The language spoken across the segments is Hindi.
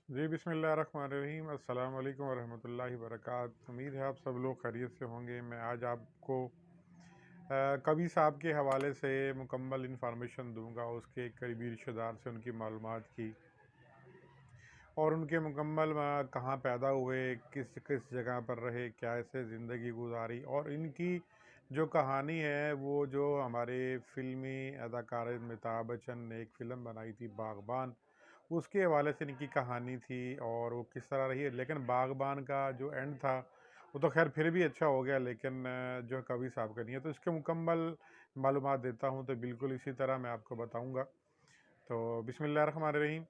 जी बिस्मिल्लाहिर्रहमानिर्रहीम। अस्सलाम वालेकुम वरहमतुल्लाहि वबरकातुहू। उम्मीद है आप सब लोग खैरियत से होंगे। मैं आज आपको कवि साहब के हवाले से मुकम्मल इन्फॉर्मेशन दूंगा, उसके एक करीबी रिश्तेदार से उनकी मालूमात की और उनके मुकम्मल कहाँ पैदा हुए, किस किस जगह पर रहे, कैसे ज़िंदगी गुजारी और इनकी जो कहानी है वो जो हमारे फिल्मी अदाकार अमिताभ बच्चन ने एक फ़िल्म बनाई थी बागबान, उसके हवाले से इनकी कहानी थी और वो किस तरह रही है। लेकिन बागबान का जो एंड था वो तो खैर फिर भी अच्छा हो गया, लेकिन जो कवि साहब का नहीं है, तो इसके मुकम्मल मालूमात देता हूँ तो बिल्कुल इसी तरह मैं आपको बताऊँगा। तो बिस्मिल्लाहिर्रहमानिर्रहीम।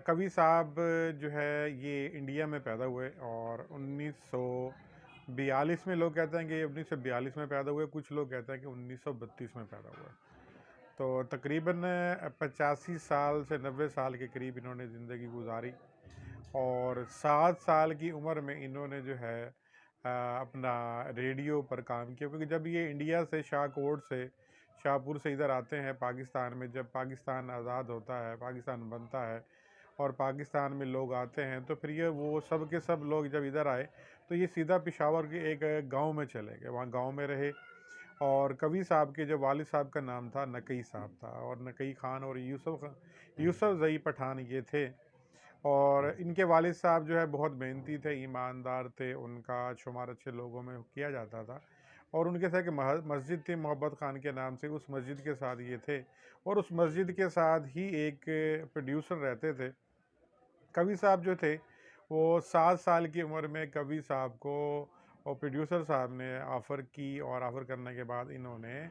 कवि साहब जो है ये इंडिया में पैदा हुए और 1942 में, लोग कहते हैं कि 1942 में पैदा हुए, कुछ लोग कहते हैं कि 1932 में पैदा हुए। तो तकरीबन 85 साल से 90 साल के करीब इन्होंने ज़िंदगी गुजारी और 7 साल की उम्र में इन्होंने जो है अपना रेडियो पर काम किया, क्योंकि जब ये इंडिया से शाहकोट से शाहपुर से इधर आते हैं पाकिस्तान में, जब पाकिस्तान आज़ाद होता है, पाकिस्तान बनता है और पाकिस्तान में लोग आते हैं, तो फिर ये वो सब के सब लोग जब इधर आए तो ये सीधा पेशावर के एक गांव में चले गए, वहाँ गांव में रहे। और कवि साहब के जो वालिद साहब का नाम था नकई साहब था, और नकई खान और यूसुफ ज़ई पठान ये थे। और इनके वालिद साहब जो है बहुत मेहनती थे, ईमानदार थे, उनका शुमार अच्छे लोगों में किया जाता था। और उनके साथ एक मस्जिद थी मोहब्बत खान के नाम से, उस मस्जिद के साथ ये थे और उस मस्जिद के साथ ही एक प्रोड्यूसर रहते थे। कवि साहब जो थे वो 7 साल की उम्र में कवि साहब को और प्रोड्यूसर साहब ने ऑफ़र की और ऑफ़र करने के बाद इन्होंने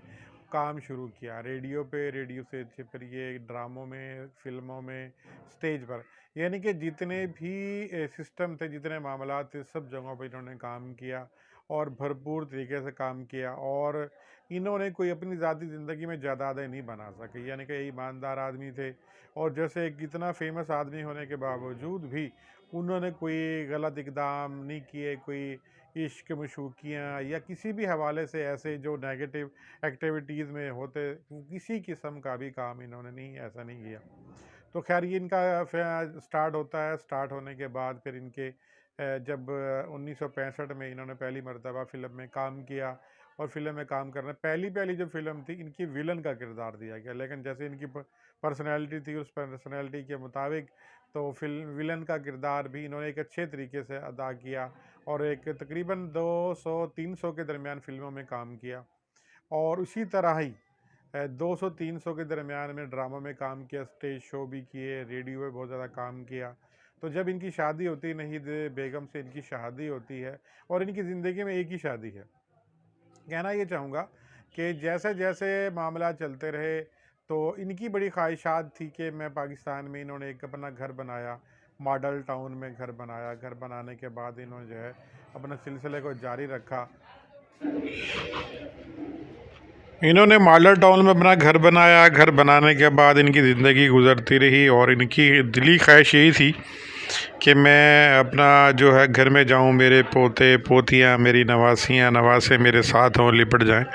काम शुरू किया रेडियो पे, रेडियो से फिर ये ड्रामों में, फिल्मों में, स्टेज पर, यानी कि जितने भी सिस्टम थे, जितने मामला थे, सब जगहों पर इन्होंने काम किया और भरपूर तरीके से काम किया। और इन्होंने कोई अपनी ज़ाती ज़िंदगी में जायदादें नहीं बना सके, यानी कि ईमानदार आदमी थे। और जैसे एक इतना फेमस आदमी होने के बावजूद भी उन्होंने कोई गलत इकदाम नहीं किए, कोई इश्क मशूकियाँ या किसी भी हवाले से ऐसे जो नेगेटिव एक्टिविटीज़ में होते, किसी किस्म का भी काम इन्होंने ऐसा नहीं किया। तो खैर ये इनका स्टार्ट होता है। स्टार्ट होने के बाद फिर इनके जब 1965 में इन्होंने पहली मरतबा फ़िल्म में काम किया और फिल्म में काम करना, पहली पहली जो फिल्म थी इनकी विलन का किरदार दिया गया, लेकिन जैसे इनकी पर्सनैलिटी थी, उस पर्सनैलिटी के मुताबिक तो फिल्म विलन का किरदार भी इन्होंने एक अच्छे तरीके से अदा किया और एक तकरीबन 200-300 के दरमियान फिल्मों में काम किया। और उसी तरह ही 200-300 के दरमियान में ड्रामों में काम किया, स्टेज शो भी किए, रेडियो में बहुत ज़्यादा काम किया। तो जब इनकी शादी होती है, नहीद बेगम से इनकी शादी होती है और इनकी ज़िंदगी में एक ही शादी है। कहना ये चाहूँगा कि जैसे जैसे मामला चलते रहे तो इनकी बड़ी ख्वाहिशात थी कि मैं पाकिस्तान में, इन्होंने एक अपना घर बनाया, मॉडल टाउन में घर बनाया। घर बनाने के बाद इन्होंने जो है अपने सिलसिले को जारी रखा। इन्होंने मॉडल टाउन में अपना घर बनाया। घर बनाने के बाद इनकी ज़िंदगी गुजरती रही और इनकी दिली ख्वाहिश यही थी कि मैं अपना जो है घर में जाऊं, मेरे पोते पोतियां, मेरी नवासियां नवासे मेरे साथ हों, लिपट जाएं।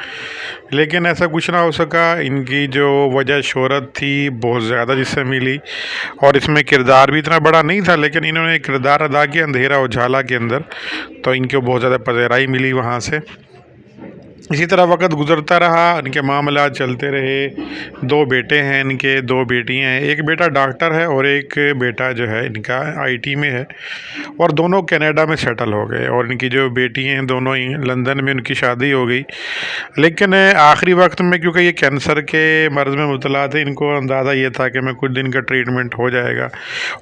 लेकिन ऐसा कुछ ना हो सका। इनकी जो वजह शोहरत थी बहुत ज़्यादा जिससे मिली, और इसमें किरदार भी इतना बड़ा नहीं था, लेकिन इन्होंने किरदार अदा किया अंधेरा उजाला के अंदर, तो इनको बहुत ज़्यादा पज़ेराई मिली वहाँ से। इसी तरह वक्त गुजरता रहा, इनके मामला चलते रहे। 2 बेटे हैं इनके, 2 बेटियां हैं। एक बेटा डॉक्टर है और एक बेटा जो है इनका आईटी में है, और दोनों कनाडा में सेटल हो गए। और इनकी जो बेटी हैं दोनों ही लंदन में, उनकी शादी हो गई। लेकिन आखिरी वक्त में क्योंकि ये कैंसर के मर्ज़ में मुबतला थे, इनको अंदाज़ा ये था कि मैं कुछ दिन का ट्रीटमेंट हो जाएगा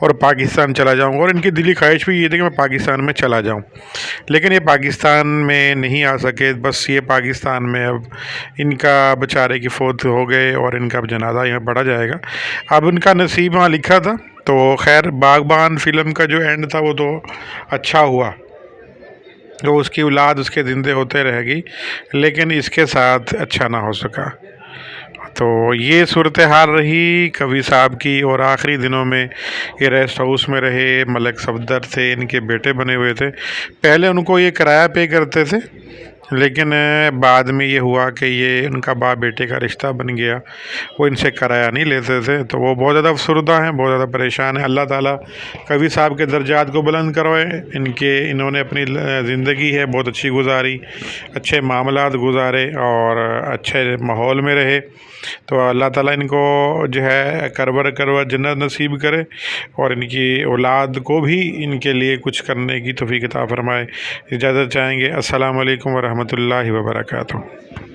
और पाकिस्तान चला जाऊँगा, और इनकी दिली ख्वाहिश भी ये थी कि मैं पाकिस्तान में चला जाऊँ। लेकिन ये पाकिस्तान में नहीं आ सके। बस ये पाकिस्तान में अब इनका बेचारे की फौत हो गए और इनका अब जनाजा यहाँ पढ़ा जाएगा। अब इनका नसीब वहाँ लिखा था। तो खैर बागबान फ़िल्म का जो एंड था वो तो अच्छा हुआ, तो उसकी औलाद उसके ज़िंदे होते रहेगी, लेकिन इसके साथ अच्छा ना हो सका। तो ये सूरत हाल रही कवि साहब की। और आखिरी दिनों में ये रेस्ट हाउस में रहे। मलिक सफदर थे, इनके बेटे बने हुए थे। पहले उनको ये किराया पे करते थे, लेकिन बाद में ये हुआ कि ये उनका बाप बेटे का रिश्ता बन गया। वो इनसे किराया नहीं लेते थे, तो वो बहुत ज़्यादा अफसरदा हैं, बहुत ज़्यादा परेशान हैं। अल्लाह ताला कवि साहब के दर्जात को बुलंद करवाए। इन्होंने अपनी ज़िंदगी है बहुत अच्छी गुजारी, अच्छे मामलात गुजारे और अच्छे माहौल में रहे। तो अल्लाह ताला इनको जो है करवर करवर जन्नत नसीब करे और इनकी औलाद को भी इनके लिए कुछ करने की तौफीक अता फरमाए। इजाज़त चाहेंगे। अस्सलाम वालेकुम व रहमतुल्लाहि व बरकातुहू।